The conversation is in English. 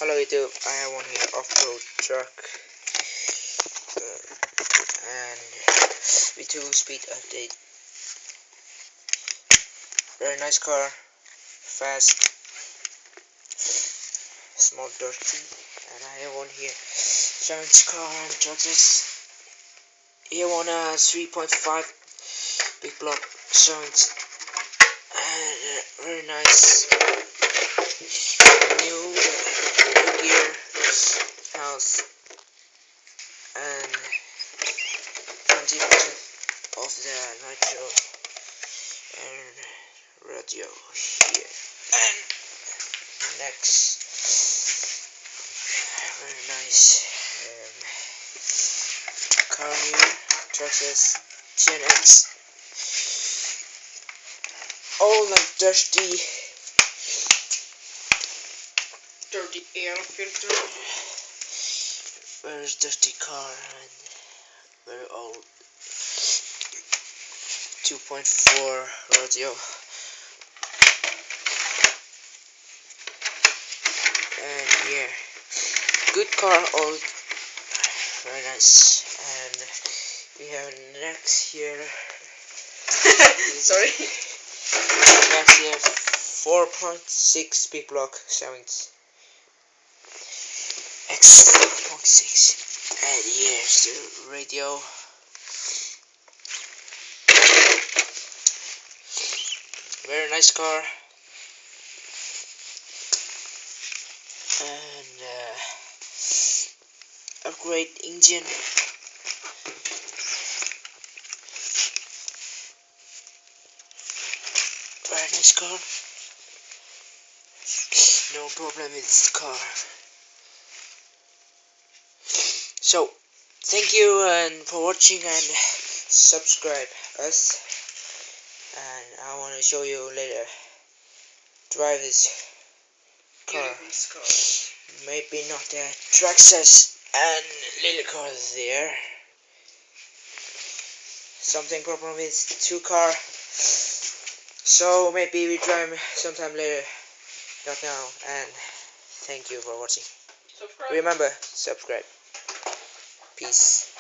Hello YouTube, I have one here off-road truck and V2 speed update. Very nice car, fast, small, dirty, and I have one here. Giant's car and trucks. Here one 3.5 big block joints and very nice new gear house and 20% of the nitro and radio here. And next, very nice car here, Traxxas GNX, all like dirty air filter. Very dirty car and very old 2.4 radio and yeah, good car, old, very nice. And we have next here sorry, next here 4.6 big block sounds X 4.6, and here's the radio. Very nice car and upgrade engine. Very nice car. No problem with this car. So thank you and for watching and subscribe us, and I want to show you later drive this car. Maybe not the Traxxas and little cars there. Something problem with two car, so maybe we drive sometime later, not now. And thank you for watching. Remember, subscribe. Peace.